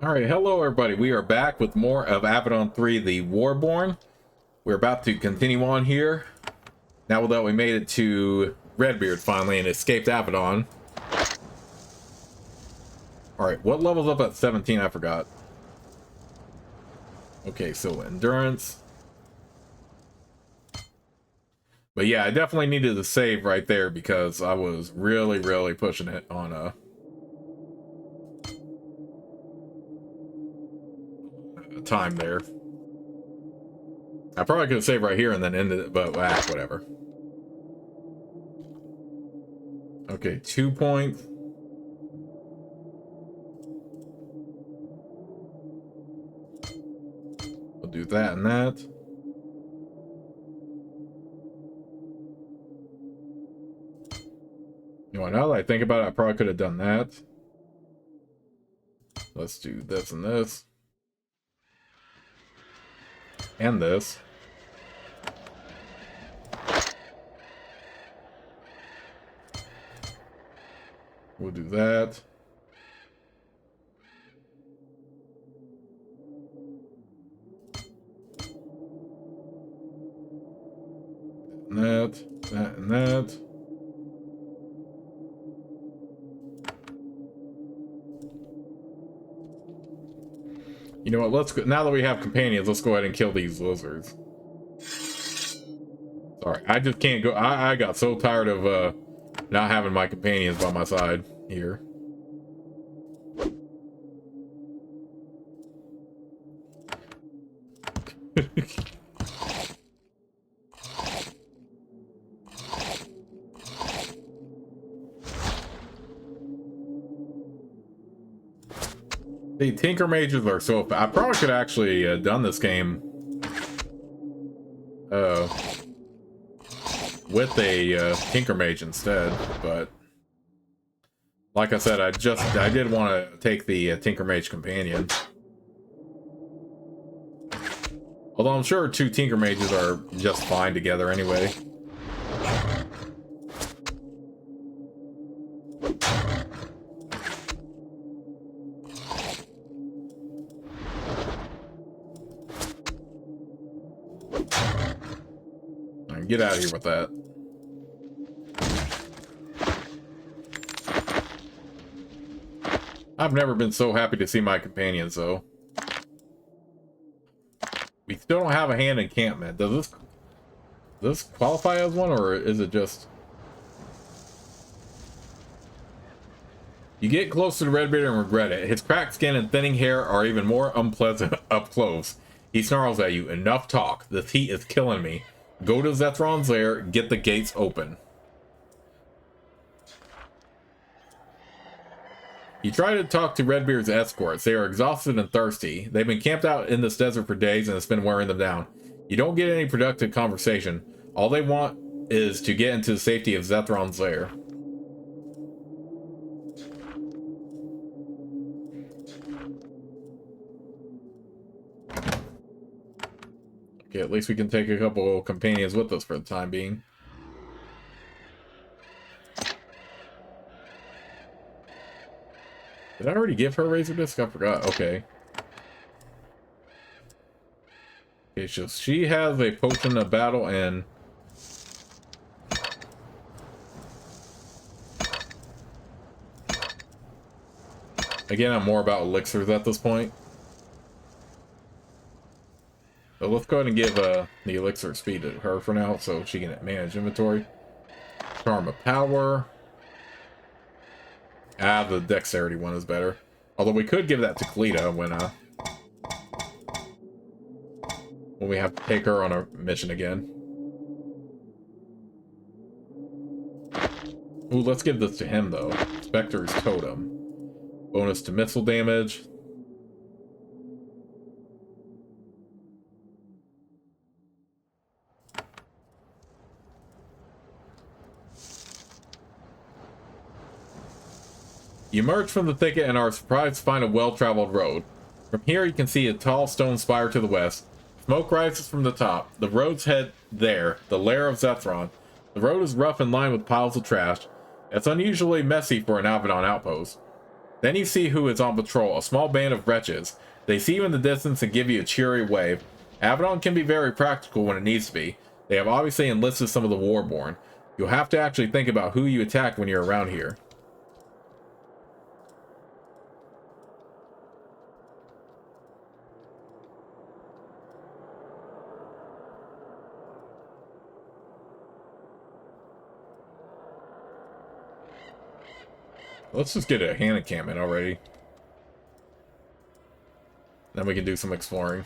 All right, hello everybody. We are back with more of Avadon 3, the Warborn. We're about to continue on here. Now that we made it to Redbeard finally and escaped Avadon. All right, what level's up at 17? I forgot. Okay, so endurance. But yeah, I definitely needed to save right there because I was really pushing it on time there. I probably could have saved right here and then ended it, but whatever. Okay, 2 points. We'll do that and that. You know, now that I think about it, I probably could have done that. Let's do this and this. And this. We'll do that. And that and that. You know what, let's go, now that we have companions, let's go ahead and kill these lizards. Sorry, I just can't go. I got so tired of not having my companions by my side here. The Tinker Mages are so... I probably could have actually done this game with a Tinker Mage instead, but like I said, I did want to take the Tinker Mage companion. Although I'm sure 2 Tinker Mages are just fine together anyway. Get out of here with that. I've never been so happy to see my companions, though. We still don't have a hand encampment. Does this qualify as one, or is it just... You get close to the Redbeard and regret it. His cracked skin and thinning hair are even more unpleasant up close. He snarls at you. Enough talk. This heat is killing me. Go to Zethron's lair, get the gates open. You try to talk to Redbeard's escorts. They are exhausted and thirsty. They've been camped out in this desert for days and it's been wearing them down. You don't get any productive conversation. All they want is to get into the safety of Zethron's lair. Okay, at least we can take a couple companions with us for the time being. Did I already give her a razor disc? I forgot. Okay. Okay, so she has a potion of battle and... Again, I'm more about elixirs at this point. So let's go ahead and give the elixir speed to her for now so she can manage inventory. Charm of power. Ah, the dexterity one is better. Although we could give that to Kalita when we have to take her on a mission again. Ooh, let's give this to him though. Spectre's Totem. Bonus to missile damage. You emerge from the thicket and are surprised to find a well-traveled road. From here you can see a tall stone spire to the west. Smoke rises from the top. The roads head there, the lair of Zethron. The road is rough and lined with piles of trash. It's unusually messy for an Avadon outpost. Then you see who is on patrol, a small band of wretches. They see you in the distance and give you a cheery wave. Avadon can be very practical when it needs to be. They have obviously enlisted some of the Warborn. You'll have to actually think about who you attack when you're around here. Let's just get a hand encampment already. Then we can do some exploring.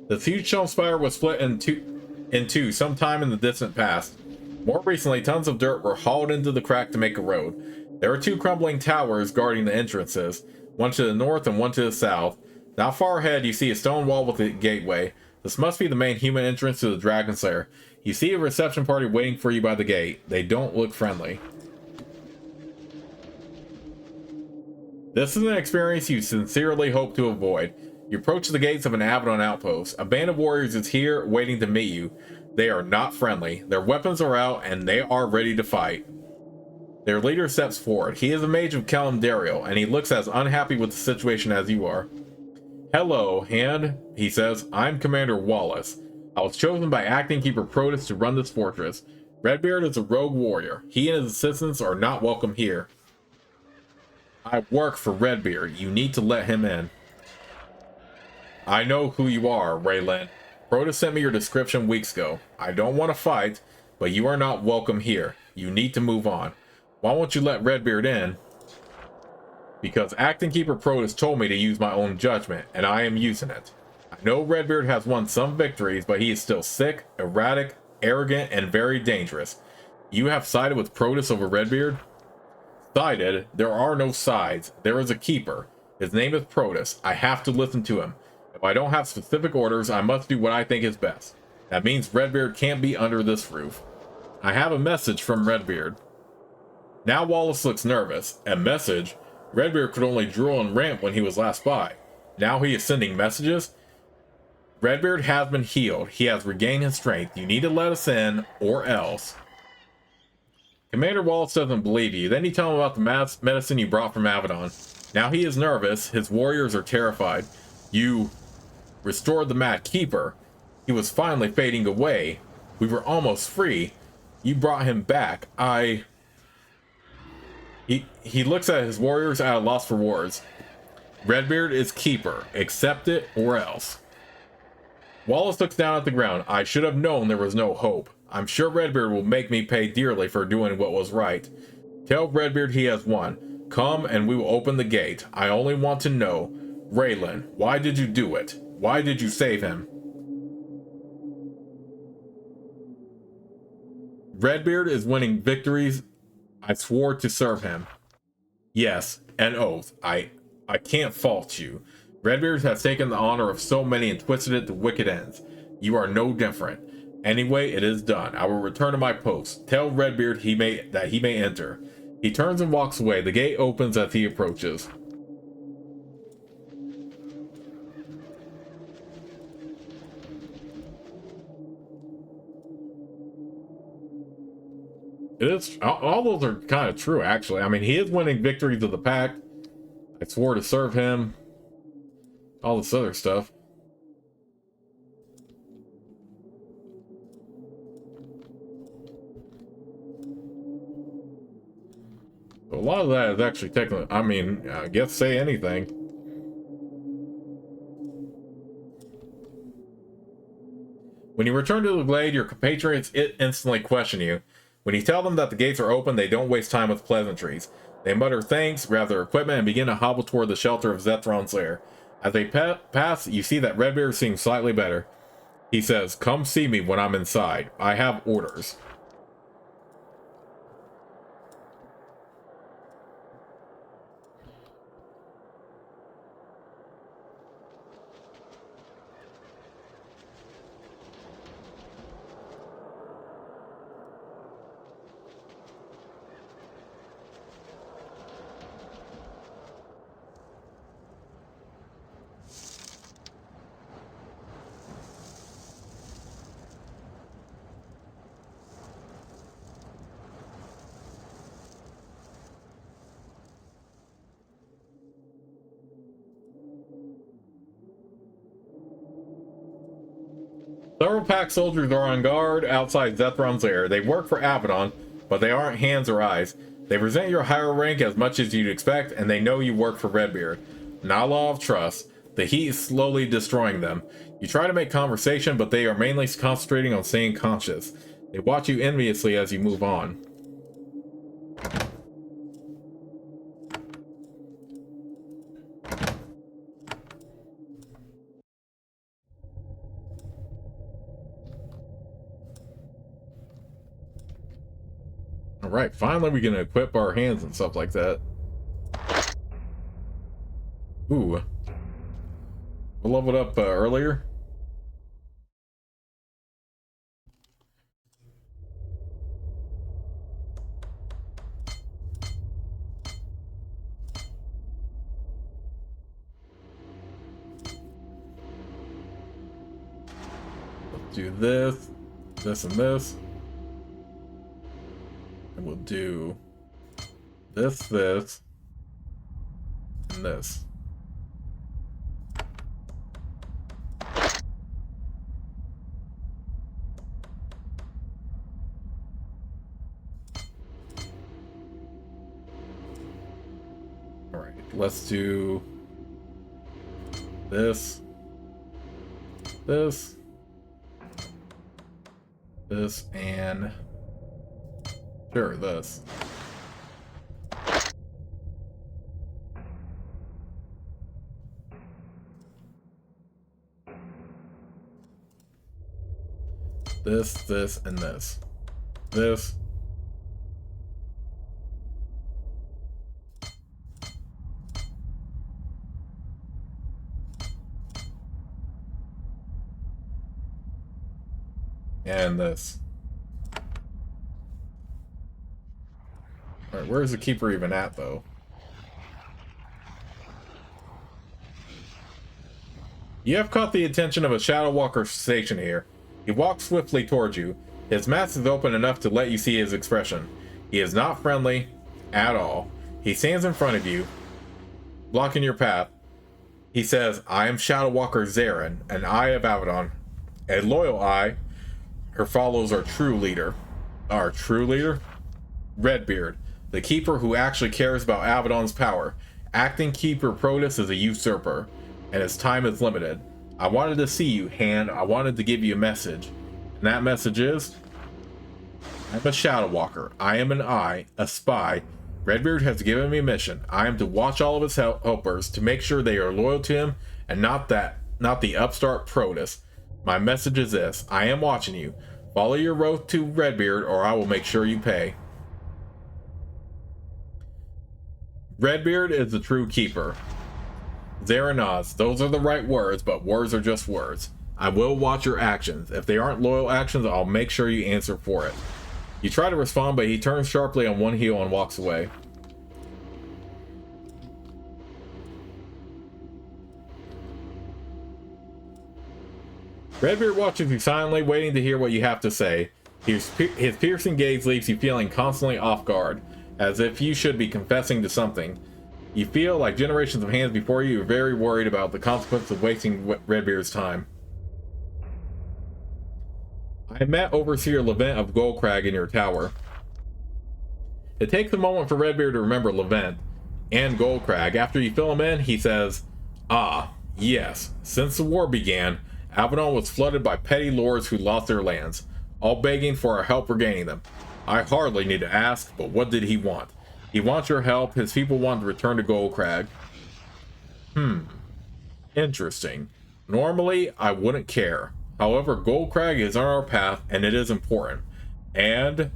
The huge stone spire was split in two sometime in the distant past. More recently, tons of dirt were hauled into the crack to make a road. There are two crumbling towers guarding the entrances, one to the north and one to the south. Not far ahead, you see a stone wall with a gateway. This must be the main human entrance to the Dragon's Lair. You see a reception party waiting for you by the gate. They don't look friendly. This is an experience you sincerely hope to avoid. You approach the gates of an Avadon outpost. A band of warriors is here waiting to meet you. They are not friendly. Their weapons are out and they are ready to fight. Their leader steps forward. He is a mage of Kalimdariel and he looks as unhappy with the situation as you are. Hello, Hand, he says. I'm Commander Wallace. I was chosen by Acting Keeper Protus to run this fortress. Redbeard is a rogue warrior. He and his assistants are not welcome here. I work for Redbeard. You need to let him in. I know who you are, Raylan. Protus sent me your description weeks ago. I don't want to fight, but you are not welcome here. You need to move on. Why won't you let Redbeard in? Because Acting Keeper Protus told me to use my own judgment, and I am using it. I know Redbeard has won some victories, but he is still sick, erratic, arrogant, and very dangerous. You have sided with Protus over Redbeard? Sided? There are no sides. There is a keeper. His name is Protus. I have to listen to him. If I don't have specific orders, I must do what I think is best. That means Redbeard can't be under this roof. I have a message from Redbeard. Now Wallace looks nervous. A message? Redbeard could only drool and rant when he was last by. Now he is sending messages? Redbeard has been healed. He has regained his strength. You need to let us in, or else. Commander Wallace doesn't believe you. Then you tell him about the medicine you brought from Avadon. Now he is nervous. His warriors are terrified. You restored the Mad Keeper. He was finally fading away. We were almost free. You brought him back. He looks at his warriors at a loss for words. Redbeard is Keeper. Accept it or else. Wallace looks down at the ground. I should have known there was no hope. I'm sure Redbeard will make me pay dearly for doing what was right. Tell Redbeard he has won. Come and we will open the gate. I only want to know, Raylan, why did you do it? Why did you save him? Redbeard is winning victories. I swore to serve him. Yes, an oath. I can't fault you. Redbeard has taken the honor of so many and twisted it to wicked ends. You are no different. Anyway, it is done. I will return to my post. Tell Redbeard that he may enter. He turns and walks away. The gate opens as he approaches. It is, all those are kind of true, actually. I mean, he is winning victories of the pack. I swore to serve him. All this other stuff. A lot of that is actually technically, I mean, I guess say anything. When you return to the glade, your compatriots instantly question you. When you tell them that the gates are open, they don't waste time with pleasantries. They mutter thanks, grab their equipment, and begin to hobble toward the shelter of Zethron's lair. As they pass, you see that Redbeard seems slightly better. He says, "Come see me when I'm inside. I have orders." Several pack soldiers are on guard outside Zethron's lair. They work for Avadon, but they aren't hands or eyes. They present your higher rank as much as you'd expect, and they know you work for Redbeard. Not a law of trust. The heat is slowly destroying them. You try to make conversation, but they are mainly concentrating on staying conscious. They watch you enviously as you move on. Alright, finally we can equip our hands and stuff like that. Ooh. We leveled up earlier. Let's do this, this, and this. And we'll do this, this, and this. All right, let's do this, this, this, and sure, this. This, this, and this. This. And this. Alright, where's the keeper even at, though? You have caught the attention of a Shadow Walker stationed here. He walks swiftly towards you. His mask is open enough to let you see his expression. He is not friendly at all. He stands in front of you, blocking your path. He says, I am Shadow Walker Zarin, an Eye of Avadon. A loyal eye. Her follows our true leader. Our true leader? Redbeard, the keeper who actually cares about Avadon's power. Acting Keeper Protus is a usurper, and his time is limited. I wanted to see you, Hand. I wanted to give you a message. And that message is, I'm a Shadow Walker. I am an eye, a spy. Redbeard has given me a mission. I am to watch all of his helpers to make sure they are loyal to him and not the upstart Protus. My message is this. I am watching you. Follow your oath to Redbeard or I will make sure you pay. Redbeard is the true keeper. Zarin, those are the right words, but words are just words. I will watch your actions. If they aren't loyal actions, I'll make sure you answer for it. You try to respond, but he turns sharply on one heel and walks away. Redbeard watches you silently, waiting to hear what you have to say. His piercing gaze leaves you feeling constantly off guard, as if you should be confessing to something. You feel like generations of hands before you are very worried about the consequence of wasting Redbeard's time. I met Overseer Levent of Goldcrag in your tower. It takes a moment for Redbeard to remember Levent and Goldcrag. After you fill him in, he says, Ah, yes, since the war began, Avadon was flooded by petty lords who lost their lands, all begging for our help regaining them. I hardly need to ask, but what did he want? He wants your help. His people want to return to Goldcrag. Interesting. Normally, I wouldn't care. However, Goldcrag is on our path, and it is important. And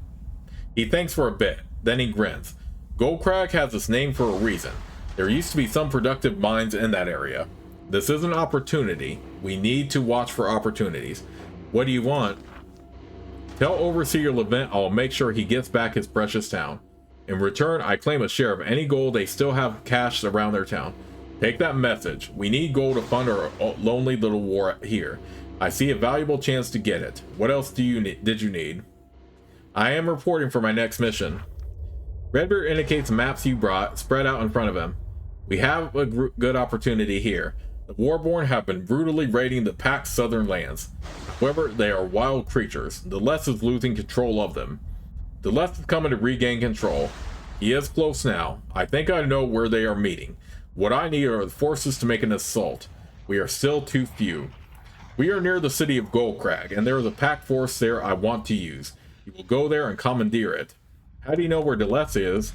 he thinks for a bit, then he grins. Goldcrag has its name for a reason. There used to be some productive mines in that area. This is an opportunity. We need to watch for opportunities. What do you want? Tell Overseer Levent I'll make sure he gets back his precious town. In return, I claim a share of any gold they still have cached around their town. Take that message. We need gold to fund our lonely little war here. I see a valuable chance to get it. What else did you need? I am reporting for my next mission. Redbeard indicates maps you brought, spread out in front of him. We have a good opportunity here. The Warborn have been brutally raiding the Pack's southern lands. However, they are wild creatures. The Less is losing control of them. The Less is coming to regain control. He is close now. I think I know where they are meeting. What I need are the forces to make an assault. We are still too few. We are near the city of Goldcrag, and there is a pack force there I want to use. You will go there and commandeer it. How do you know where Deleth is?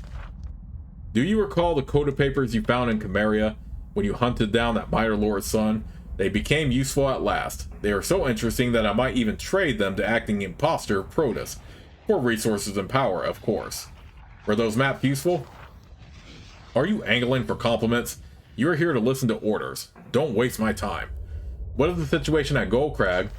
Do you recall the coded papers you found in Cameria when you hunted down that Miter Lord's son? They became useful at last. They are so interesting that I might even trade them to acting imposter Protus. For resources and power, of course. Were those maps useful? Are you angling for compliments? You are here to listen to orders. Don't waste my time. What is the situation at Goldcrag?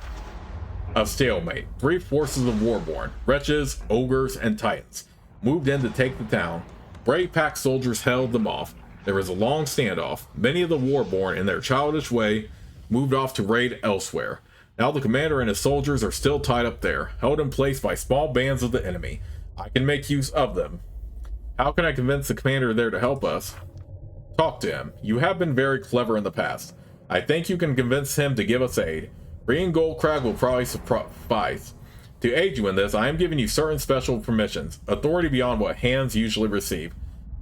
A stalemate. 3 forces of Warborn, wretches, ogres, and titans, moved in to take the town. Brave pack soldiers held them off. There was a long standoff. Many of the Warborn, in their childish way, moved off to raid elsewhere. Now the commander and his soldiers are still tied up there, held in place by small bands of the enemy. I can make use of them. How can I convince the commander there to help us? Talk to him. You have been very clever in the past. I think you can convince him to give us aid. Freeing Goldcrag will probably suffice. To aid you in this, I am giving you certain special permissions, authority beyond what hands usually receive.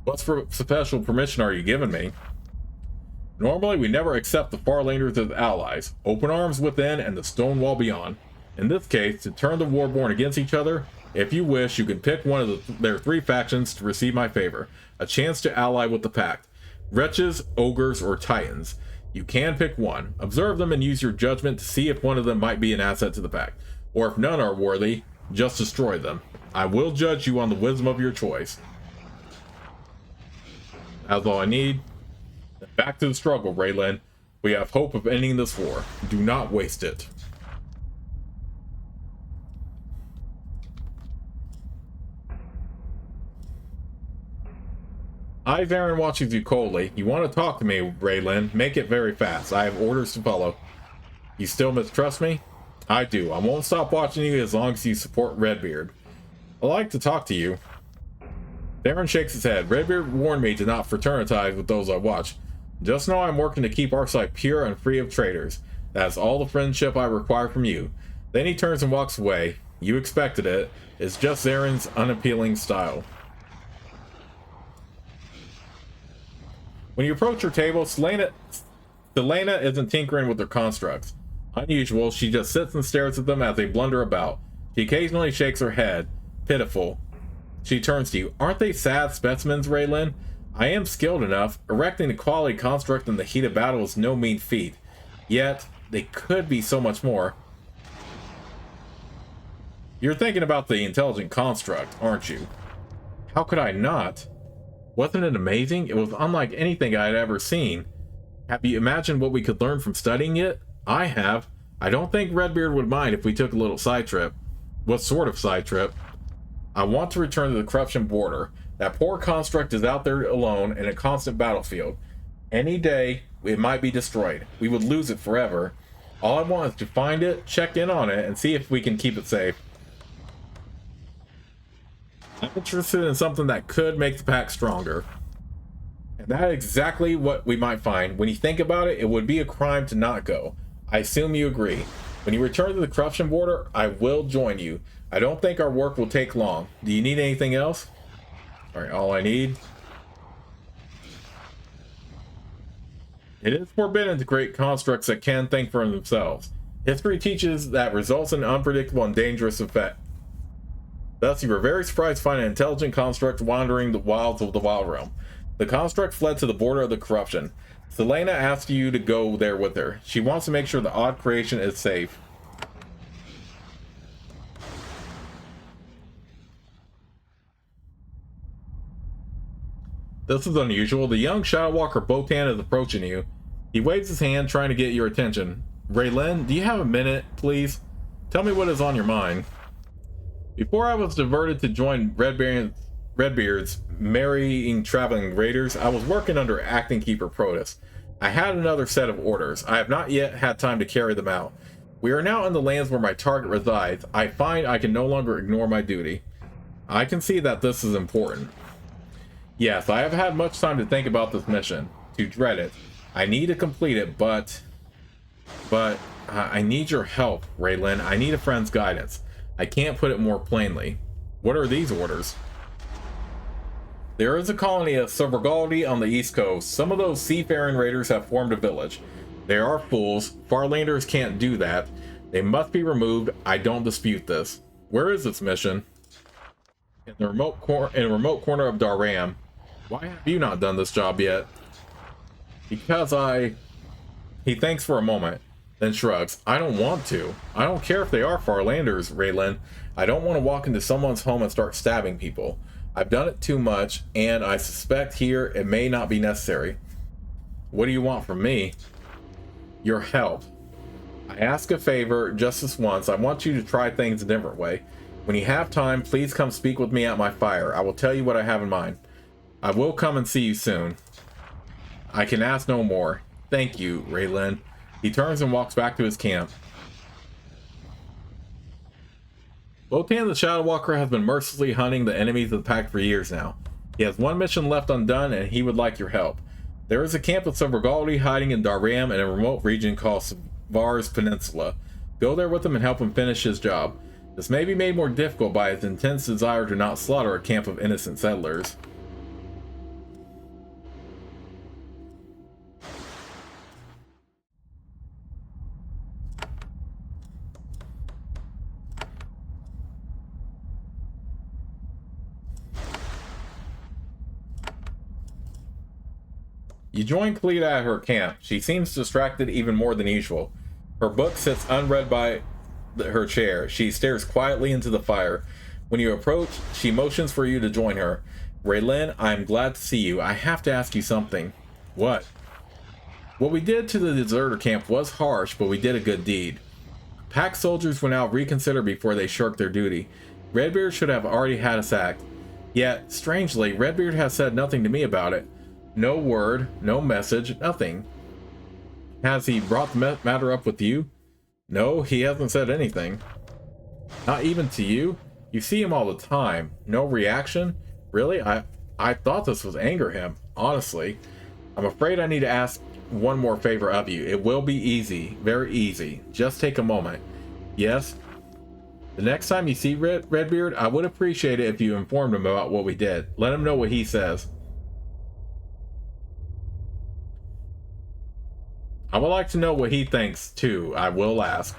What special permission are you giving me? Normally, we never accept the Farlanders as allies, open arms within and the stone wall beyond. In this case, to turn the Warborn against each other, if you wish, you can pick one of their 3 factions to receive my favor, a chance to ally with the Pact. Wretches, ogres, or titans. You can pick one, observe them and use your judgment to see if one of them might be an asset to the Pact, or if none are worthy, just destroy them. I will judge you on the wisdom of your choice. That's all I need. Back to the struggle, Raylan. We have hope of ending this war. Do not waste it. Ivaren watches you coldly. You want to talk to me, Raylan? Make it very fast. I have orders to follow. You still mistrust me? I do. I won't stop watching you as long as you support Redbeard. I like to talk to you. Darren shakes his head. Redbeard warned me to not fraternize with those I watch. Just know I'm working to keep our site pure and free of traitors. That's all the friendship I require from you. Then he turns and walks away. You expected it. It's just Zaren's unappealing style. When you approach her table, Selena isn't tinkering with her constructs. Unusual, she just sits and stares at them as they blunder about. She occasionally shakes her head. Pitiful. She turns to you. Aren't they sad specimens, Raylan? I am skilled enough. Erecting a quality construct in the heat of battle is no mean feat. Yet, they could be so much more. You're thinking about the intelligent construct, aren't you? How could I not? Wasn't it amazing? It was unlike anything I had ever seen. Have you imagined what we could learn from studying it? I have. I don't think Redbeard would mind if we took a little side trip. What sort of side trip? I want to return to the corruption border. That poor construct is out there alone in a constant battlefield. Any day, it might be destroyed. We would lose it forever. All I want is to find it, check in on it, and see if we can keep it safe. I'm interested in something that could make the pack stronger. And that is exactly what we might find. When you think about it, it would be a crime to not go. I assume you agree. When you return to the corruption border, I will join you. I don't think our work will take long. Do you need anything else? Alright, all I need. It is forbidden to create constructs that can think for themselves. History teaches that results in unpredictable and dangerous effects. Thus, you were very surprised to find an intelligent construct wandering the wilds of the Wild Realm. The construct fled to the border of the corruption. Selena asked you to go there with her. She wants to make sure the odd creation is safe. This is unusual. The young Shadowwalker Botan is approaching you. He waves his hand, trying to get your attention. Raylen, do you have a minute, please? Tell me what is on your mind. Before I was diverted to join Redbeard's marrying traveling raiders, I was working under acting keeper Protus. I had another set of orders. I have not yet had time to carry them out. We are now in the lands where my target resides. I find I can no longer ignore my duty. I can see that this is important. Yes, I have had much time to think about this mission, to dread it. I need to complete it, but I need your help, Raylan. I need a friend's guidance. I can't put it more plainly. What are these orders? There is a colony of Silvergaldi on the east coast. Some of those seafaring raiders have formed a village. They are fools. Farlanders can't do that. They must be removed. I don't dispute this. Where is this mission? In a remote corner of Darram. Why have you not done this job yet? Because He thinks for a moment, then shrugs. I don't want to. I don't care if they are Farlanders, Raylan. I don't want to walk into someone's home and start stabbing people. I've done it too much, and I suspect here it may not be necessary. What do you want from me? Your help. I ask a favor just this once. I want you to try things a different way. When you have time, please come speak with me at my fire. I will tell you what I have in mind. I will come and see you soon. I can ask no more. Thank you, Raylan. He turns and walks back to his camp. Lotan the Shadow Walker has been mercilessly hunting the enemies of the pack for years now. He has one mission left undone, and he would like your help. There is a camp of Silvergaldi hiding in Darram in a remote region called Var's Peninsula. Go there with him and help him finish his job. This may be made more difficult by his intense desire to not slaughter a camp of innocent settlers. You join Kalita at her camp. She seems distracted even more than usual. Her book sits unread by her chair. She stares quietly into the fire. When you approach, she motions for you to join her. Raylan, I am glad to see you. I have to ask you something. What? What we did to the deserter camp was harsh, but we did a good deed. Pack soldiers will now reconsider before they shirk their duty. Redbeard should have already had us act. Yet, strangely, Redbeard has said nothing to me about it. No word, no message, nothing. Has he brought the matter up with you? No, he hasn't said anything. Not even to you? You see him all the time. No reaction? Really? I thought this would anger him, honestly. I'm afraid I need to ask one more favor of you. It will be easy, very easy. Just take a moment. Yes? The next time you see Redbeard, I would appreciate it if you informed him about what we did. Let him know what he says. I would like to know what he thinks, too. I will ask.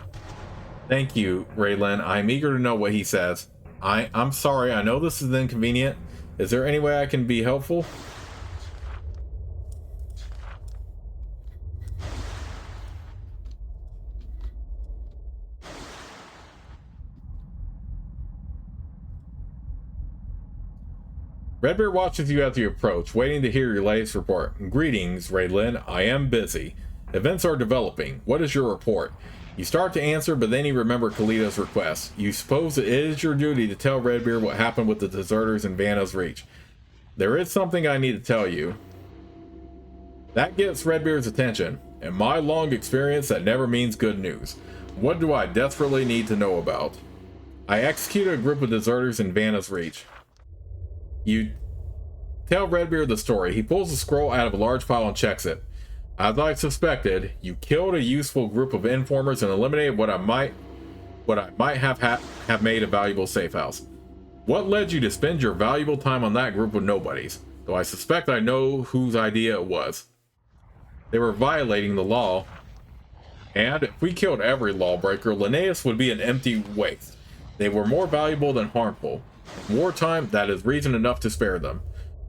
Thank you, Raylan. I'm eager to know what he says. I'm sorry. I know this is inconvenient. Is there any way I can be helpful? Redbeard watches you as you approach, waiting to hear your latest report. Greetings, Raylan. I am busy. Events are developing. What is your report? You start to answer, but then you remember Kalita's request. You suppose it is your duty to tell Redbeard what happened with the deserters in Vanna's Reach. There is something I need to tell you. That gets Redbeard's attention. In my long experience, that never means good news. What do I desperately need to know about? I executed a group of deserters in Vanna's Reach. You tell Redbeard the story. He pulls a scroll out of a large file and checks it. As I suspected, you killed a useful group of informers and eliminated what I might have made a valuable safe house. What led you to spend your valuable time on that group of nobodies? Though I suspect I know whose idea it was. They were violating the law. And if we killed every lawbreaker, Linnaeus would be an empty waste. They were more valuable than harmful. In wartime, that is reason enough to spare them.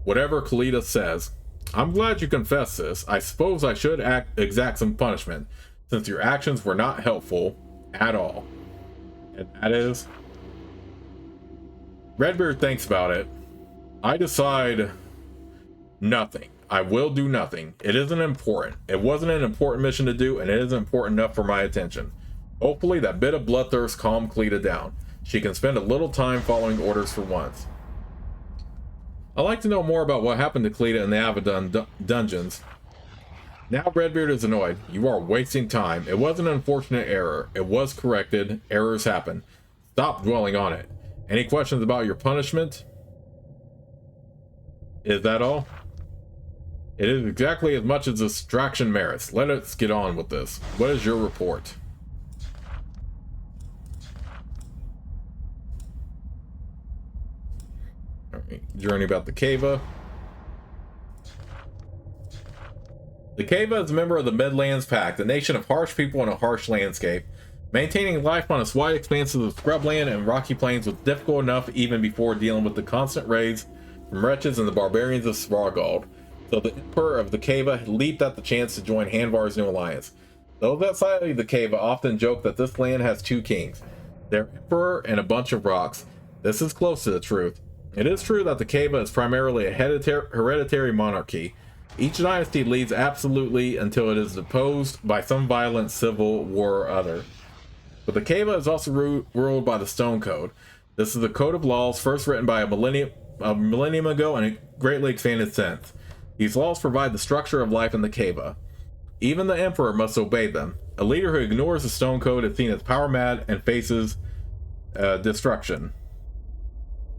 Whatever Kalita says. I'm glad you confessed this. I suppose I should exact some punishment, since your actions were not helpful at all. And that is... Redbeard thinks about it. I decide nothing. I will do nothing. It isn't important. It wasn't an important mission to do, and it isn't important enough for my attention. Hopefully that bit of bloodthirst calmed Kalita down. She can spend a little time following orders for once. I'd like to know more about what happened to Kalita in the Avadon dungeons. Now Redbeard is annoyed. You are wasting time. It was an unfortunate error. It was corrected. Errors happen. Stop dwelling on it. Any questions about your punishment? Is that all? It is exactly as much as distraction merits. Let us get on with this. What is your report? Alright, journey about the Cava. The Cava is a member of the Midlands Pact, a nation of harsh people in a harsh landscape. Maintaining life on its wide expanses of scrubland and rocky plains was difficult enough even before dealing with the constant raids from wretches and the barbarians of Svargald. So the Emperor of the Cava leaped at the chance to join Hanvar's new alliance. Those outside of the Cava often joke that this land has two kings, their Emperor and a bunch of rocks. This is close to the truth. It is true that the Cava is primarily a hereditary monarchy. Each dynasty leads absolutely until it is deposed by some violent civil war or other. But the Cava is also ruled by the Stone Code. This is a code of laws first written by a millennium ago and greatly expanded since. These laws provide the structure of life in the Cava. Even the Emperor must obey them. A leader who ignores the Stone Code is seen as power mad and faces destruction.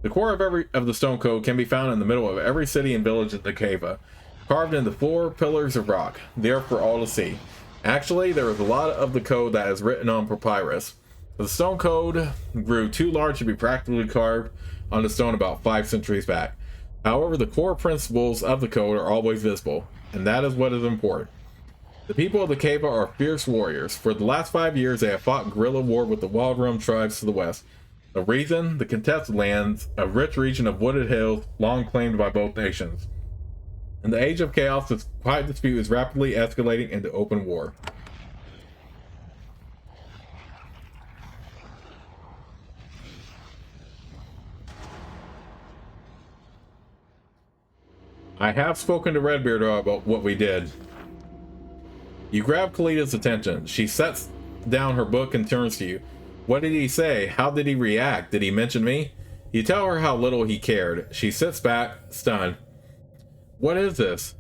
The core of the Stone Code can be found in the middle of every city and village in the Cava, carved into 4 pillars of rock, there for all to see. Actually, there is a lot of the code that is written on papyrus. The Stone Code grew too large to be practically carved on the stone about 5 centuries back. However, the core principles of the code are always visible, and that is what is important. The people of the Cava are fierce warriors. For the last 5 years, they have fought guerrilla war with the Wild Realm tribes to the west. The reason? The contested lands, a rich region of wooded hills long claimed by both nations. In the age of chaos, this quiet dispute is rapidly escalating into open war. I have spoken to Redbeard about what we did. You grab Kalida's attention. She sets down her book and turns to you. What did he say? How did he react? Did he mention me? You tell her how little he cared. She sits back, stunned. What is this?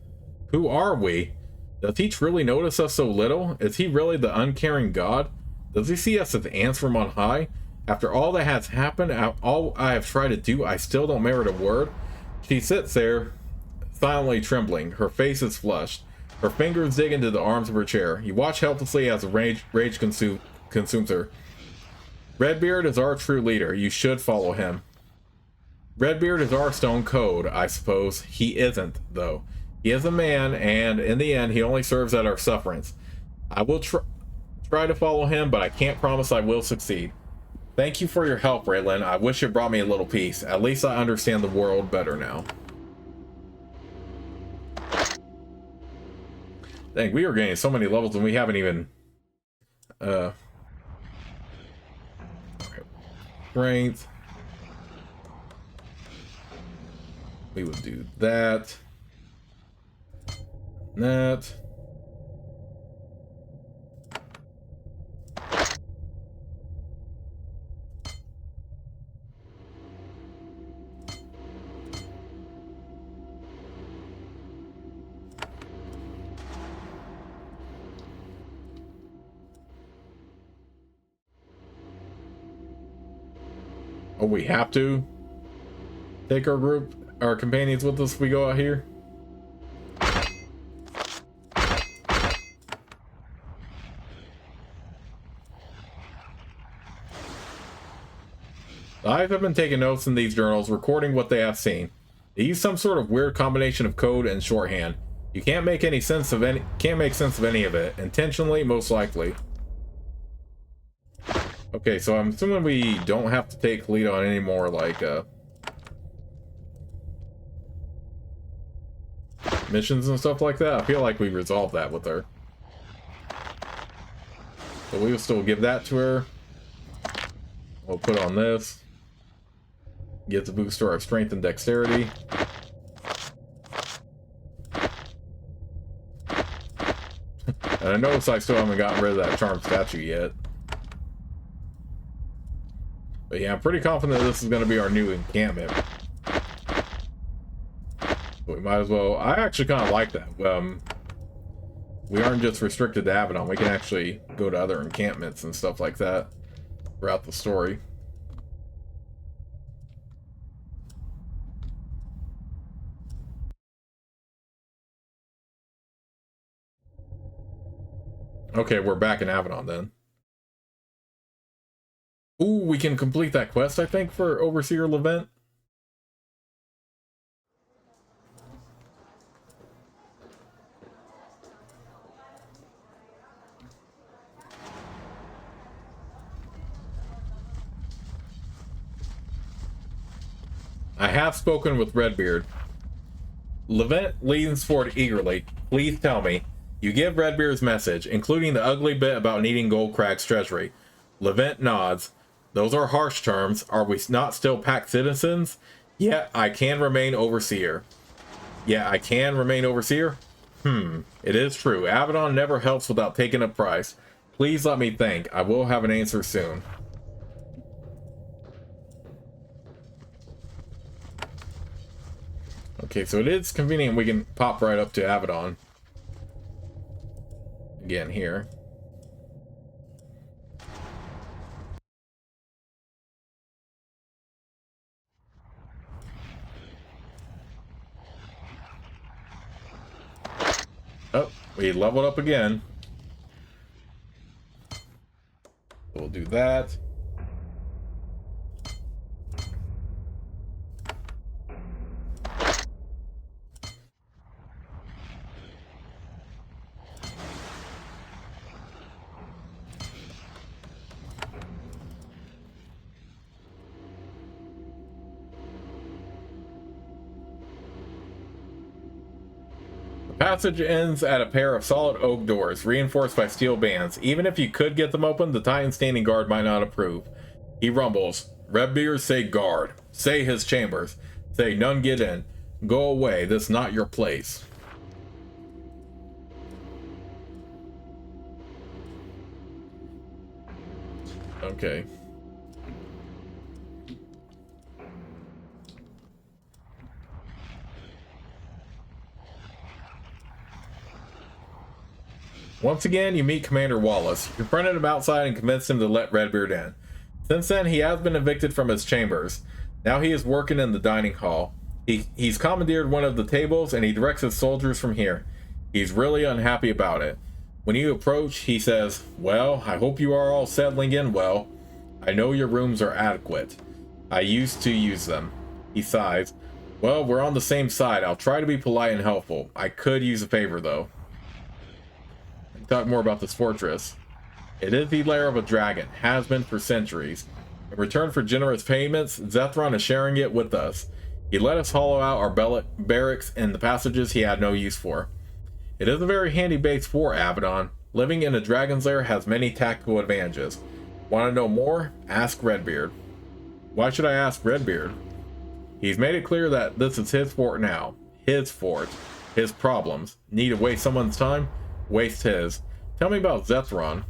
Who are we? Does he truly notice us so little? Is he really the uncaring god? Does he see us as ants from on high? After all that has happened, all I have tried to do, I still don't merit a word? She sits there, silently trembling. Her face is flushed. Her fingers dig into the arms of her chair. You watch helplessly as a rage consumes her. Redbeard is our true leader. You should follow him. Redbeard is our Stone Code, I suppose. He isn't, though. He is a man, and in the end, he only serves at our sufferance. I will try to follow him, but I can't promise I will succeed. Thank you for your help, Raylan. I wish it brought me a little peace. At least I understand the world better now. Dang, we are getting so many levels and we haven't even... Strength. We would do that. That. Oh, we have to take our companions with us if we go out here? I have been taking notes in these journals, recording what they have seen. They use some sort of weird combination of code and shorthand. You can't make sense of any of it, intentionally, most likely. Okay, so I'm assuming we don't have to take Kalita on any more, like, missions and stuff like that. I feel like we resolved that with her. But we will still give that to her. We'll put on this. Get the boost to our strength and dexterity. And I notice I still haven't gotten rid of that charm statue yet. But yeah, I'm pretty confident this is going to be our new encampment. But we might as well... I actually kind of like that. We aren't just restricted to Avadon. We can actually go to other encampments and stuff like that throughout the story. Okay, we're back in Avadon then. Ooh, we can complete that quest, I think, for Overseer Levent. I have spoken with Redbeard. Levent leans forward eagerly. Please tell me. You give Redbeard's message, including the ugly bit about needing Goldcrag's treasury. Levent nods. Those are harsh terms. Are we not still pact citizens? Yet I can remain overseer. It is true. Avadon never helps without taking a price. Please let me think. I will have an answer soon. Okay, so it is convenient we can pop right up to Avadon. Again, here. Oh, we leveled up again. We'll do that. Passage ends at a pair of solid oak doors, reinforced by steel bands. Even if you could get them open, the Titan standing guard might not approve. He rumbles. Redbeard, say guard. Say his chambers. Say none get in. Go away, this not your place. Okay. Once again, you meet Commander Wallace. You confronted him outside and convinced him to let Redbeard in. Since then, he has been evicted from his chambers. Now he is working in the dining hall. He's commandeered one of the tables and he directs his soldiers from here. He's really unhappy about it. When you approach, he says, "Well, I hope you are all settling in well. I know your rooms are adequate. I used to use them." He sighs. "Well, we're on the same side. I'll try to be polite and helpful. I could use a favor, though." Talk more about this fortress. It is the lair of a dragon, has been for centuries. In return for generous payments, Zethron is sharing it with us. He let us hollow out our barracks in the passages he had no use for. It is a very handy base for Avadon. Living in a dragon's lair has many tactical advantages. Want to know more? Ask Redbeard. Why should I ask Redbeard? He's made it clear that this is his fort now. His fort. His problems. Need to waste someone's time? Waste his. Tell me about Zethron.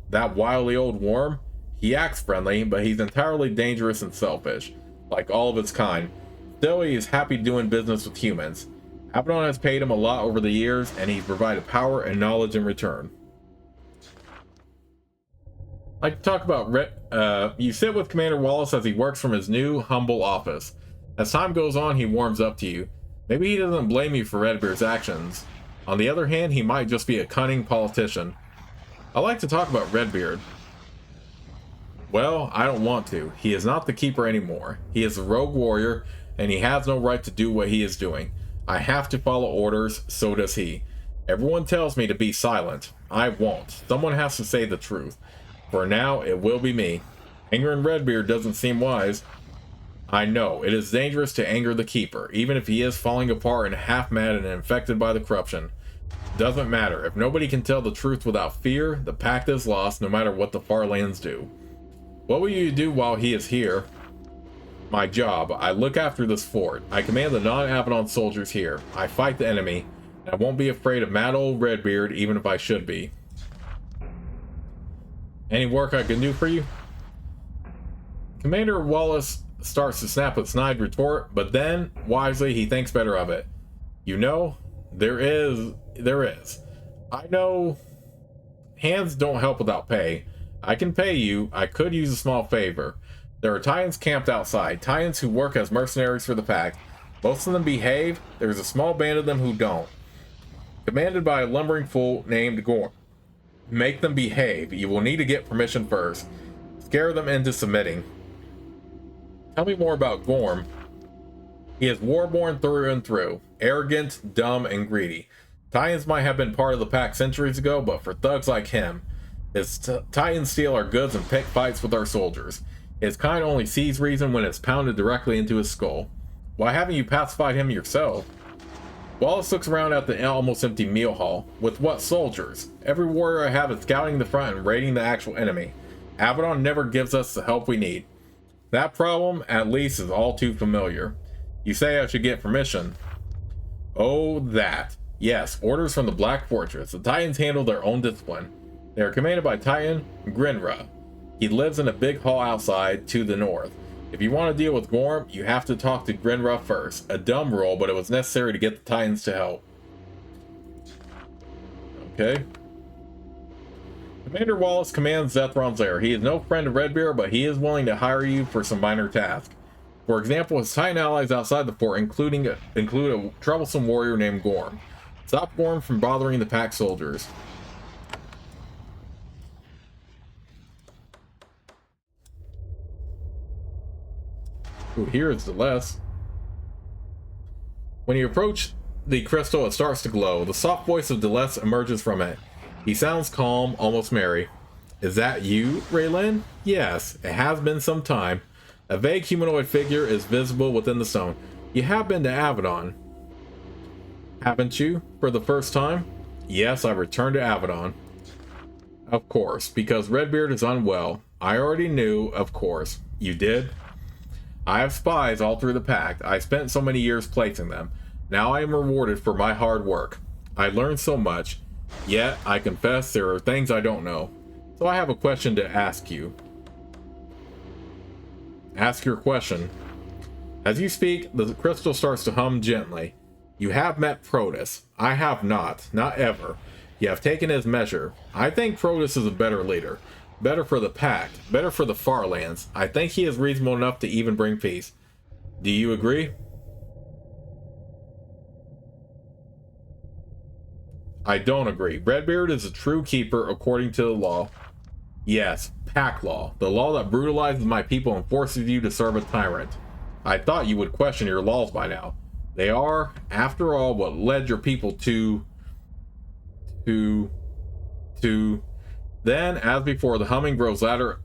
That wily old worm? He acts friendly, but he's entirely dangerous and selfish, like all of his kind. Still, he is happy doing business with humans. Avadon has paid him a lot over the years, and he's provided power and knowledge in return. I'd like to talk about you sit with Commander Wallace as he works from his new, humble office. As time goes on, he warms up to you. Maybe he doesn't blame you for Redbeard's actions. On the other hand, he might just be a cunning politician. I like to talk about Redbeard. Well, I don't want to. He is not the keeper anymore. He is a rogue warrior, and he has no right to do what he is doing. I have to follow orders, so does he. Everyone tells me to be silent. I won't. Someone has to say the truth. For now, it will be me. Angering Redbeard doesn't seem wise. I know, it is dangerous to anger the keeper, even if he is falling apart and half mad and infected by the corruption. Doesn't matter. If nobody can tell the truth without fear, the pact is lost no matter what the Farlands do. What will you do while he is here? My job. I look after this fort. I command the non-Avadon soldiers here. I fight the enemy. And I won't be afraid of mad old Redbeard, even if I should be. Any work I can do for you? Commander Wallace starts to snap a snide retort, but then, wisely, he thinks better of it. You know, there is. I know hands don't help without pay. I can pay you. I could use a small favor. There are Titans camped outside, Titans who work as mercenaries for the pact. Most of them behave. There's a small band of them who don't. Commanded by a lumbering fool named Gorm. Make them behave. You will need to get permission first. Scare them into submitting. Tell me more about Gorm. He is Warborn through and through. Arrogant, dumb, and greedy. Titans might have been part of the pack centuries ago, but for thugs like him, his Titans steal our goods and pick fights with our soldiers. His kind only sees reason when it's pounded directly into his skull. Why haven't you pacified him yourself? Wallace looks around at the almost empty meal hall. With what soldiers? Every warrior I have is scouting the front and raiding the actual enemy. Avadon never gives us the help we need. That problem, at least, is all too familiar. You say I should get permission. Oh, that. Yes, orders from the Black Fortress. The Titans handle their own discipline. They are commanded by Titan Grinra. He lives in a big hall outside to the north. If you want to deal with Gorm, you have to talk to Grinra first. A dumb rule, but it was necessary to get the Titans to help. Okay. Commander Wallace commands Zethron's lair. He is no friend of Redbeard, but he is willing to hire you for some minor tasks. For example, his Titan allies outside the fort include a troublesome warrior named Gorm. Stop Gorm from bothering the pack soldiers. Ooh, here is the less. When you approach the crystal, it starts to glow. The soft voice of Delesse emerges from it. He sounds calm, almost merry. Is that you, Raylan? Yes, it has been some time. A vague humanoid figure is visible within the stone. You have been to Avadon, haven't you, for the first time? Yes, I returned to Avadon. Of course, because Redbeard is unwell. I already knew, of course. You did? I have spies all through the pact. I spent so many years placing them. Now I am rewarded for my hard work. I learned so much, yet I confess there are things I don't know. So I have a question to ask you. Ask your question. As you speak, the crystal starts to hum gently. You have met Protus. I have not ever. You have taken his measure. I think Protus is a better leader. Better for the pact. Better for the far lands. I think he is reasonable enough to even bring peace. Do you agree? I don't agree. Redbeard is a true keeper according to the law. Yes, pack law. The law that brutalizes my people and forces you to serve a tyrant. I thought you would question your laws by now. They are, after all, what led your people to... Then, as before, the humming grows louder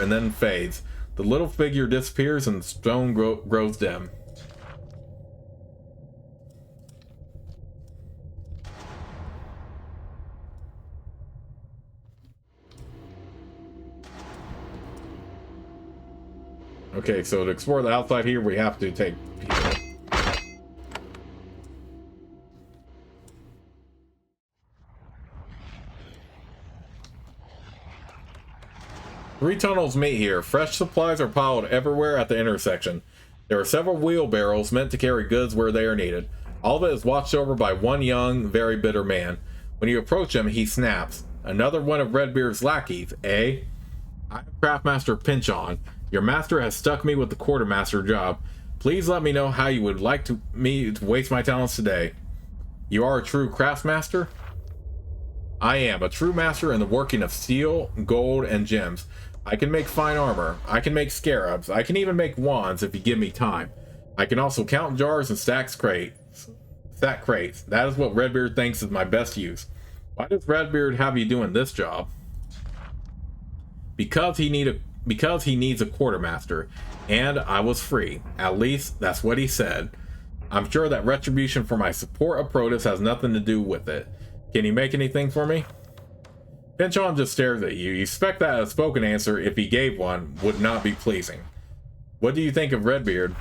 and then fades. The little figure disappears and the stone grows dim. Okay, so to explore the outside here, we have to take people. Three tunnels meet here. Fresh supplies are piled everywhere at the intersection. There are several wheelbarrows meant to carry goods where they are needed. All of it is watched over by one young, very bitter man. When you approach him, he snaps. Another one of Redbeard's lackeys, eh? I'm Craftmaster Pinchon. Your master has stuck me with the quartermaster job. Please let me know how you would like me to waste my talents today. You are a true craftsmaster? I am a true master in the working of steel, gold, and gems. I can make fine armor. I can make scarabs. I can even make wands if you give me time. I can also count jars and stack crates. That is what Redbeard thinks is my best use. Why does Redbeard have you doing this job? Because he needs a quartermaster, and I was free. At least that's what he said. I'm sure that retribution for my support of Protus has nothing to do with it. Can you make anything for me? Pinchon just stares at you. You expect that a spoken answer, if he gave one, would not be pleasing. What do you think of Redbeard?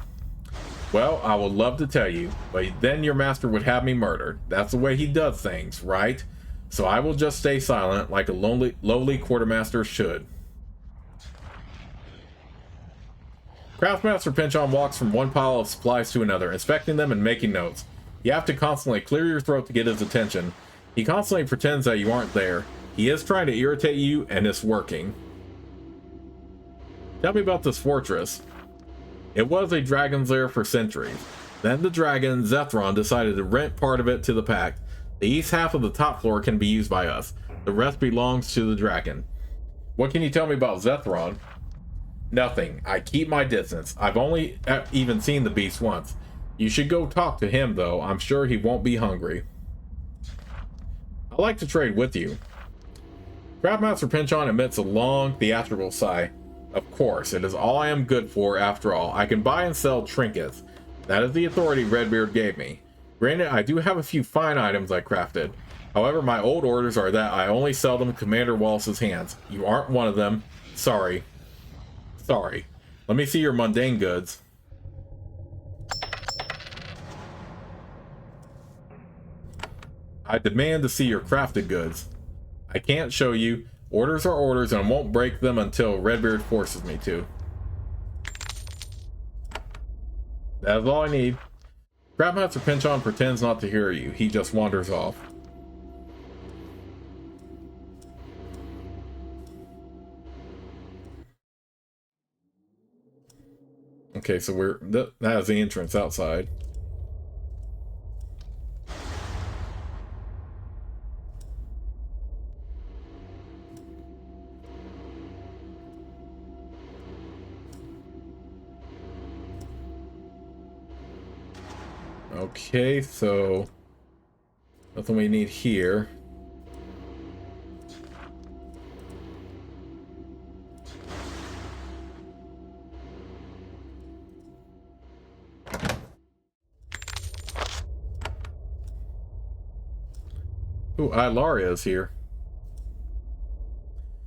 Well, I would love to tell you, but then your master would have me murdered. That's the way he does things, right? So I will just stay silent like a lowly quartermaster should. Craftmaster Pinchon walks from one pile of supplies to another, inspecting them and making notes. You have to constantly clear your throat to get his attention. He constantly pretends that you aren't there. He is trying to irritate you, and it's working. Tell me about this fortress. It was a dragon's lair for centuries. Then the dragon, Zethron, decided to rent part of it to the pact. The east half of the top floor can be used by us. The rest belongs to the dragon. What can you tell me about Zethron? Nothing. I keep my distance. I've only even seen the beast once. You should go talk to him, though. I'm sure he won't be hungry. I'd like to trade with you. Craftmaster Pinchon emits a long, theatrical sigh. Of course, it is all I am good for, after all. I can buy and sell trinkets. That is the authority Redbeard gave me. Granted, I do have a few fine items I crafted. However, my old orders are that I only sell them in Commander Wallace's hands. You aren't one of them. Sorry. Sorry. Let me see your mundane goods. I demand to see your crafted goods. I can't show you. Orders are orders, and I won't break them until Redbeard forces me to. That is all I need. Craftmaster Pinchon pretends not to hear you. He just wanders off. Okay, so that has the entrance outside. Okay, so nothing we need here. Ooh, Ilaria is here.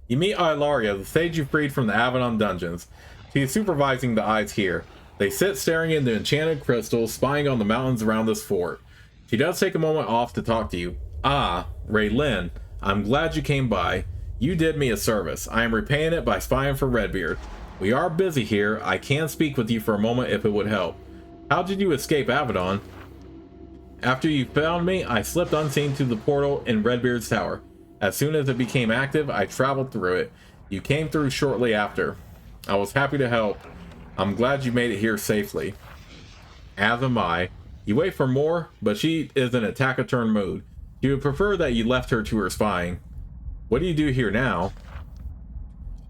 You meet Ilaria, the sage you freed from the Avadon dungeons. She is supervising the eyes here. They sit staring into enchanted crystals, spying on the mountains around this fort. She does take a moment off to talk to you. Ah, Raylin, I'm glad you came by. You did me a service. I am repaying it by spying for Redbeard. We are busy here. I can speak with you for a moment if it would help. How did you escape Avadon? After you found me, I slipped unseen to the portal in Redbeard's tower. As soon as it became active, I traveled through it. You came through shortly after. I was happy to help. I'm glad you made it here safely. As am I. You wait for more, but she is in attack-a-turn mood. She would prefer that you left her to her spying. What do you do here now?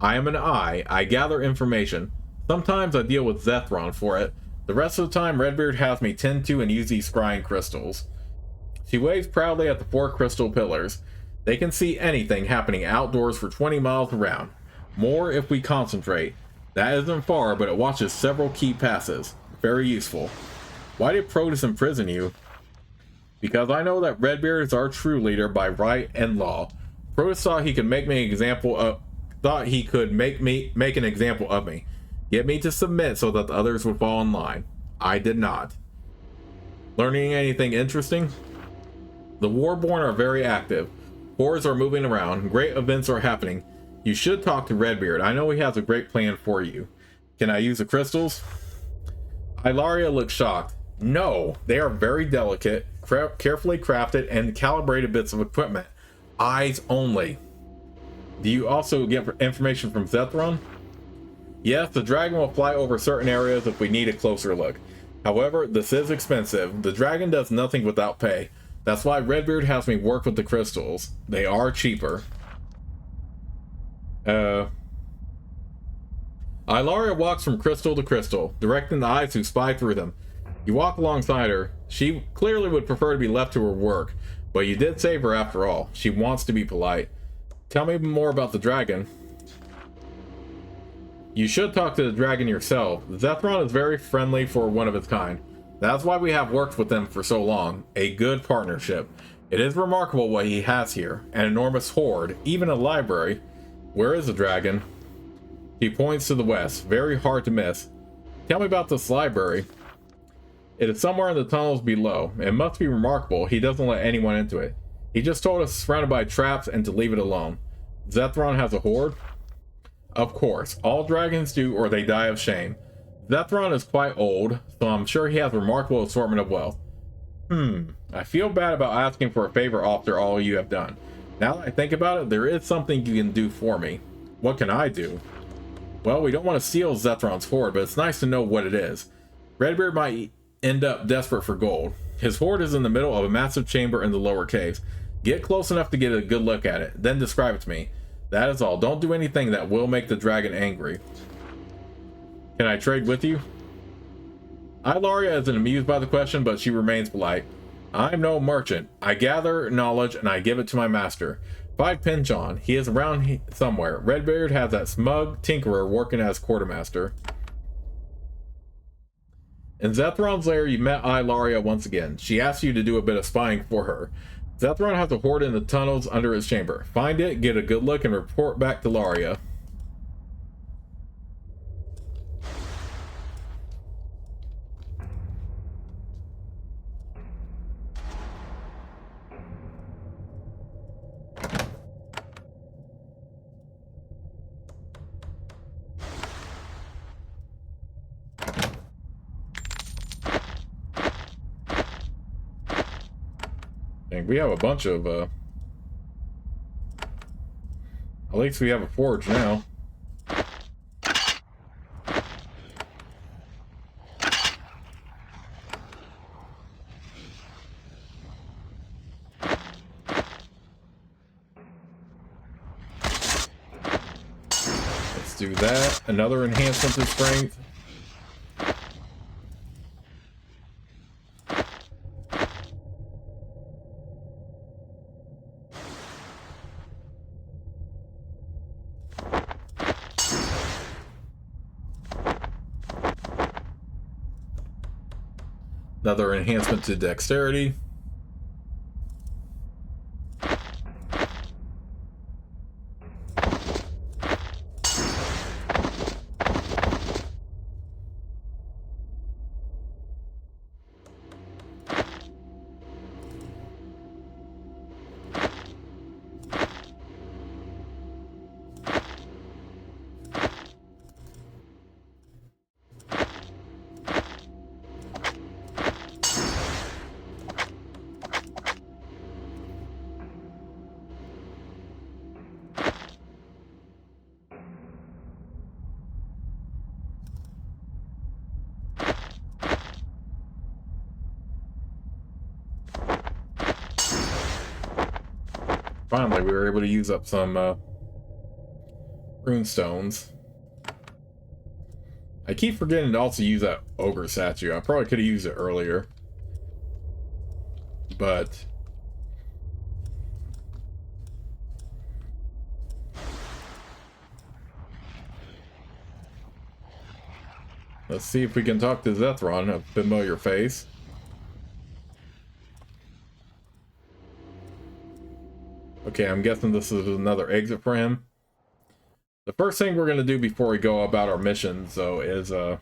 I am an eye. I gather information. Sometimes I deal with Zethron for it. The rest of the time, Redbeard has me tend to and use these scrying crystals. She waves proudly at the 4 crystal pillars. They can see anything happening outdoors for 20 miles around. More if we concentrate. That isn't far, but it watches several key passes. Very useful. Why did Protus imprison you? Because I know that Redbeard is our true leader by right and law. Protus thought he could make me an example of make an example of me. Get me to submit so that the others would fall in line. I did not. Learning anything interesting? The Warborn are very active. Hordes are moving around. Great events are happening. You should talk to Redbeard. I know he has a great plan for you. Can I use the crystals? Ilaria looks shocked. No, they are very delicate, carefully crafted, and calibrated bits of equipment. Eyes only. Do you also get information from Zethron? Yes, the dragon will fly over certain areas if we need a closer look. However, this is expensive. The dragon does nothing without pay. That's why Redbeard has me work with the crystals. They are cheaper. Ilaria walks from crystal to crystal, directing the eyes to spy through them. You walk alongside her. She clearly would prefer to be left to her work, but you did save her after all. She wants to be polite. Tell me more about the dragon. You should talk to the dragon yourself. Zethron is very friendly for one of its kind. That's why we have worked with them for so long. A good partnership. It is remarkable what he has here. An enormous hoard, even a library. Where is the dragon? He points to the west. Very hard to miss. Tell me about this library. It is somewhere in the tunnels below. It must be remarkable. He doesn't let anyone into it. He just told us it's surrounded by traps and to leave it alone. Zethron has a hoard? Of course. All dragons do, or they die of shame. Zethron is quite old, so I'm sure he has a remarkable assortment of wealth. I feel bad about asking for a favor after all you have done. Now that I think about it, there is something you can do for me. What can I do? Well, we don't want to steal Zethron's hoard, but it's nice to know what it is. Redbeard might end up desperate for gold. His hoard is in the middle of a massive chamber in the lower caves. Get close enough to get a good look at it, then describe it to me. That is all. Don't do anything that will make the dragon angry. Can I trade with you? Ilaria isn't amused by the question, but she remains polite. I'm no merchant. I gather knowledge and I give it to my master. Find Pinchon. He is around somewhere. Redbeard has that smug tinkerer working as quartermaster. In Zethron's lair, you met Ilaria once again. She asked you to do a bit of spying for her. Zethron has a hoard in the tunnels under his chamber. Find it, get a good look, and report back to Laria. We have a bunch of, at least we have a forge now. Let's do that. Another enhancement to strength. Another enhancement to dexterity. Finally, we were able to use up some rune stones. I keep forgetting to also use that ogre statue. I probably could have used it earlier. But let's see if we can talk to Zethron, a familiar face. Okay, I'm guessing this is another exit for him. The first thing we're going to do before we go about our missions, though, is, well,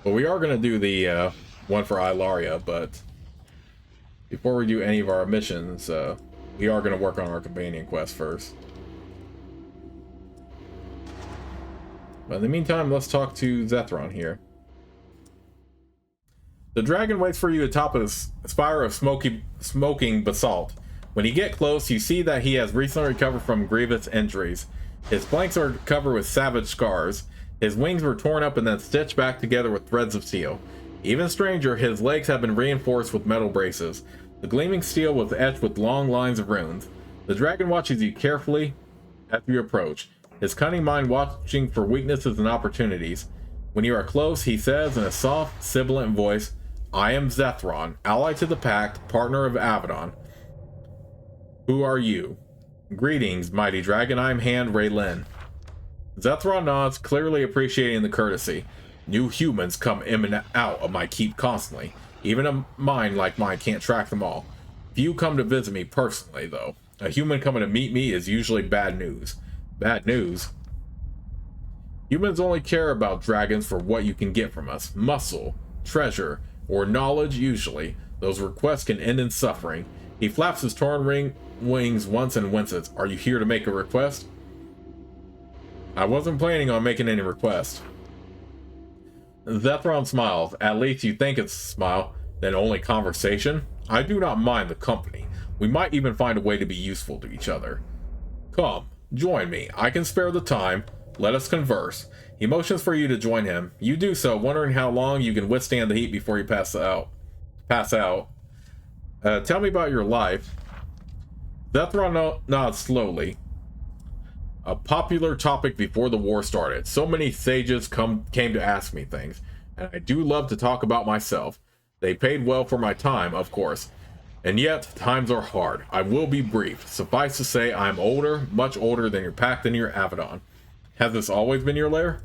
we are going to do the one for Ilaria, but before we do any of our missions, we are going to work on our companion quest first. But in the meantime, let's talk to Zethron here. The dragon waits for you atop a spire of smoking basalt. When you get close, you see that he has recently recovered from grievous injuries. His flanks are covered with savage scars. His wings were torn up and then stitched back together with threads of steel. Even stranger, his legs have been reinforced with metal braces. The gleaming steel was etched with long lines of runes. The dragon watches you carefully as you approach, his cunning mind watching for weaknesses and opportunities. When you are close, he says in a soft, sibilant voice, "I am Zethron, ally to the Pact, partner of Avadon. Who are you?" "Greetings, mighty dragon. I am Hand Raylin." Zethron nods, clearly appreciating the courtesy. "New humans come in and out of my keep constantly. Even a mind like mine can't track them all. Few come to visit me personally, though. A human coming to meet me is usually bad news." "Bad news?" "Humans only care about dragons for what you can get from us. Muscle, treasure, or knowledge usually. Those requests can end in suffering." He flaps his torn wings once and winces. "Are you here to make a request?" "I wasn't planning on making any request." Zethron smiles. "At least you think it's a smile. Then only conversation? I do not mind the company. We might even find a way to be useful to each other. Come, join me. I can spare the time. Let us converse." He motions for you to join him. You do so, wondering how long you can withstand the heat before you pass out. Tell me about your life. Zethron nods slowly. A popular topic before the war started. So many sages came to ask me things, and I do love to talk about myself. They paid well for my time, of course. And yet, times are hard. I will be brief. Suffice to say, I am older, much older than your pact and your Avadon. Has this always been your lair?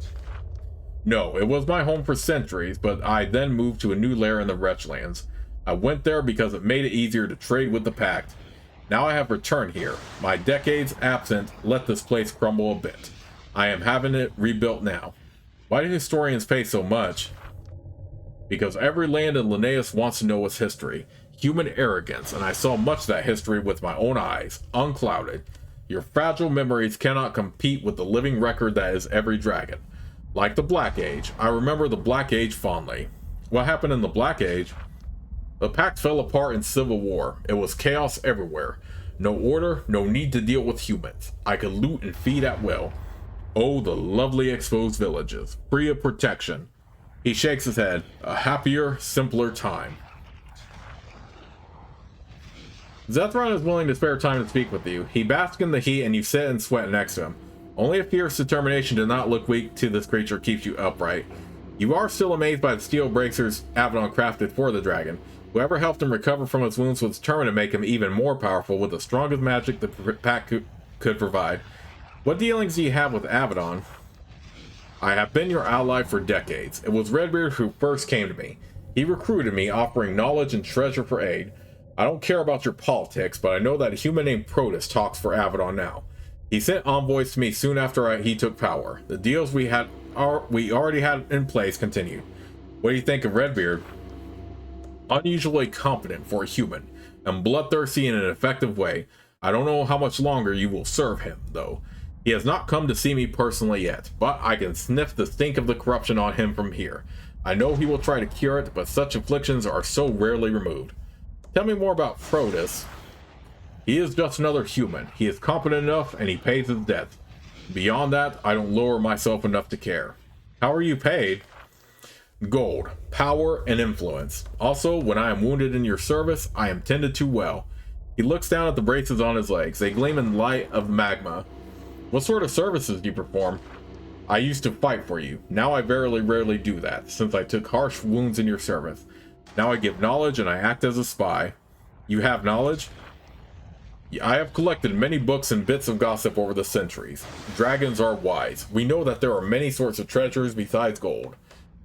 No, it was my home for centuries, but I then moved to a new lair in the Wretchlands. I went there because it made it easier to trade with the pact. Now I have returned here. My decades absent let this place crumble a bit. I am having it rebuilt now. Why do historians pay so much? Because every land in Linnaeus wants to know its history. Human arrogance, and I saw much of that history with my own eyes, unclouded. Your fragile memories cannot compete with the living record that is every dragon. Like the Black Age, I remember the Black Age fondly. What happened in the Black Age? The pact fell apart in civil war. It was chaos everywhere. No order, no need to deal with humans. I could loot and feed at will. Oh, the lovely exposed villages, free of protection. He shakes his head. A happier, simpler time. Zethron is willing to spare time to speak with you. He basks in the heat and you sit and sweat next to him. Only a fierce determination to not look weak to this creature keeps you upright. You are still amazed by the steel bracers Avadon crafted for the dragon. Whoever helped him recover from his wounds was determined to make him even more powerful with the strongest magic the pack could provide. What dealings do you have with Avadon? I have been your ally for decades. It was Redbeard who first came to me. He recruited me, offering knowledge and treasure for aid. I don't care about your politics, but I know that a human named Protus talks for Avadon now. He sent envoys to me soon after he took power. The deals we already had in place continued. What do you think of Redbeard? Unusually competent for a human, and bloodthirsty in an effective way. I don't know how much longer you will serve him, though. He has not come to see me personally yet, but I can sniff the stink of the corruption on him from here. I know he will try to cure it, but such afflictions are so rarely removed. Tell me more about Protus. He is just another human. He is competent enough, and he pays his debts. Beyond that, I don't lower myself enough to care. How are you paid? Gold, power, and influence. Also, when I am wounded in your service, I am tended to well. He looks down at the braces on his legs. They gleam in the light of magma. What sort of services do you perform? I used to fight for you. Now I rarely do that, since I took harsh wounds in your service. Now I give knowledge and I act as a spy. You have knowledge? I have collected many books and bits of gossip over the centuries. Dragons are wise. We know that there are many sorts of treasures besides gold.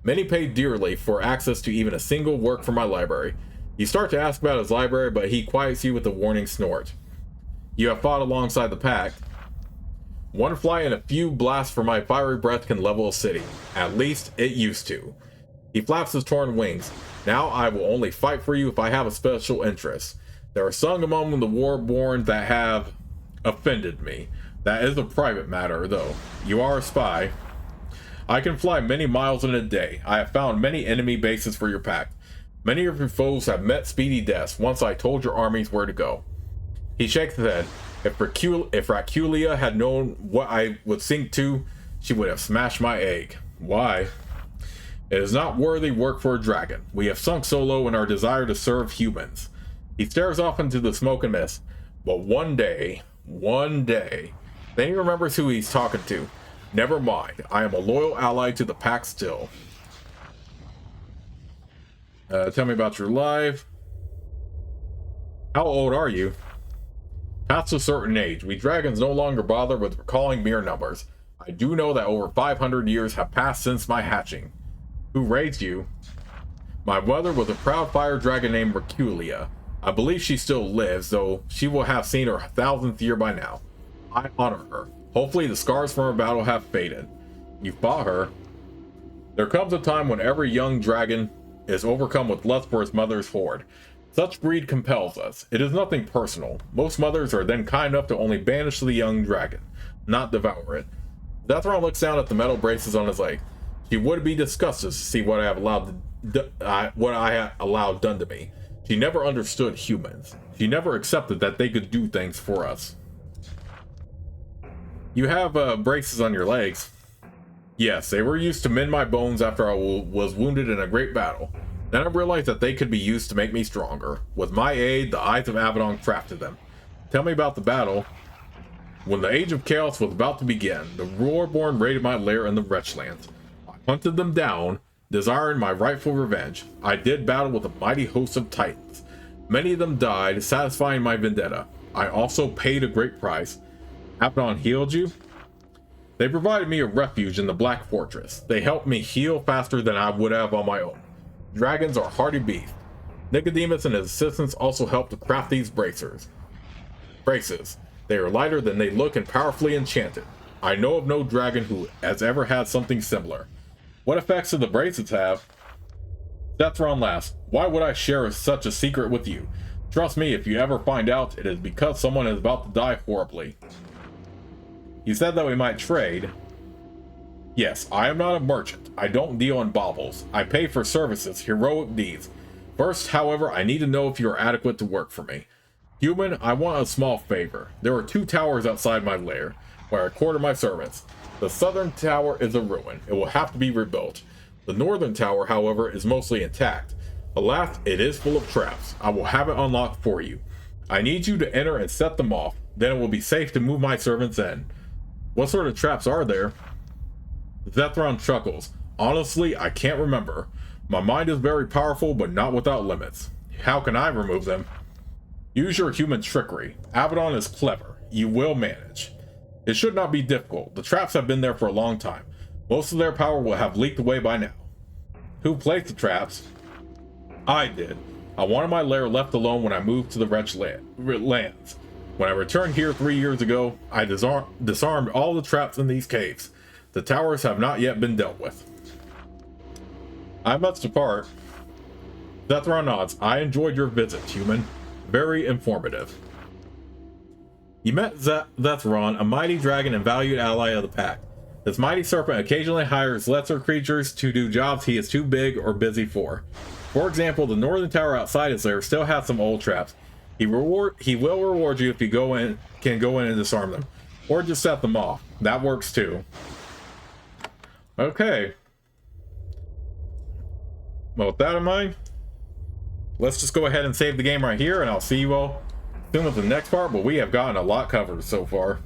Many pay dearly for access to even a single work from my library. You start to ask about his library, but he quiets you with a warning snort. You have fought alongside the pact. One fly and a few blasts from my fiery breath can level a city. At least, it used to. He flaps his torn wings. Now I will only fight for you if I have a special interest. There are some among the Warborn that have offended me. That is a private matter, though. You are a spy. I can fly many miles in a day. I have found many enemy bases for your pact. Many of your foes have met speedy deaths once I told your armies where to go. He shakes his head. If Raculia had known what I would sink to, she would have smashed my egg. Why? It is not worthy work for a dragon. We have sunk so low in our desire to serve humans. He stares off into the smoke and mist. But one day, then he remembers who he's talking to. Never mind. I am a loyal ally to the pack still. Tell me about your life. How old are you? Past a certain age, we dragons no longer bother with recalling mere numbers. I do know that over 500 years have passed since my hatching. Who raised you? My mother was a proud fire dragon named Raculia. I believe she still lives, though she will have seen her 1000th year by now. I honor her. Hopefully the scars from her battle have faded. You fought her. There comes a time when every young dragon is overcome with lust for his mother's hoard. Such greed compels us. It is nothing personal. Most mothers are then kind enough to only banish the young dragon, not devour it. Zethron looks down at the metal braces on his leg. She would be disgusted to see what I have allowed done to me. She never understood humans. She never accepted that they could do things for us. You have braces on your legs. Yes, they were used to mend my bones after I was wounded in a great battle. Then I realized that they could be used to make me stronger. With my aid, the Eyes of Avadon crafted them. Tell me about the battle. When the Age of Chaos was about to begin, the Warborn raided my lair in the Wretchlands. I hunted them down, desiring my rightful revenge. I did battle with a mighty host of titans. Many of them died, satisfying my vendetta. I also paid a great price. Avadon healed you? They provided me a refuge in the Black Fortress. They helped me heal faster than I would have on my own. Dragons are hardy beasts. Nicodemus and his assistants also helped to craft these braces. They are lighter than they look and powerfully enchanted. I know of no dragon who has ever had something similar. What effects do the braces have? Sethron laughs. Why would I share such a secret with you? Trust me, if you ever find out, it is because someone is about to die horribly. You said that we might trade. Yes, I am not a merchant. I don't deal in baubles. I pay for services, heroic deeds. First, however, I need to know if you are adequate to work for me. Human, I want a small favor. There are 2 towers outside my lair, where I quarter my servants. The southern tower is a ruin. It will have to be rebuilt. The northern tower, however, is mostly intact. Alas, it is full of traps. I will have it unlocked for you. I need you to enter and set them off. Then it will be safe to move my servants in. What sort of traps are there? Zethron chuckles. Honestly, I can't remember. My mind is very powerful, but not without limits. How can I remove them? Use your human trickery. Avadon is clever. You will manage. It should not be difficult. The traps have been there for a long time. Most of their power will have leaked away by now. Who placed the traps? I did. I wanted my lair left alone when I moved to the Wretchlands. When I returned here 3 years ago, I disarmed all the traps in these caves. The towers have not yet been dealt with. I must depart. Zethron nods. I enjoyed your visit, human. Very informative. You met Zethron, a mighty dragon and valued ally of the pack. This mighty serpent occasionally hires lesser creatures to do jobs he is too big or busy for. For example, the northern tower outside his lair still has some old traps. He will reward you if you can go in and disarm them. Or just set them off. That works too. Okay. Well, with that in mind, let's just go ahead and save the game right here, and I'll see you all soon with the next part, but we have gotten a lot covered so far.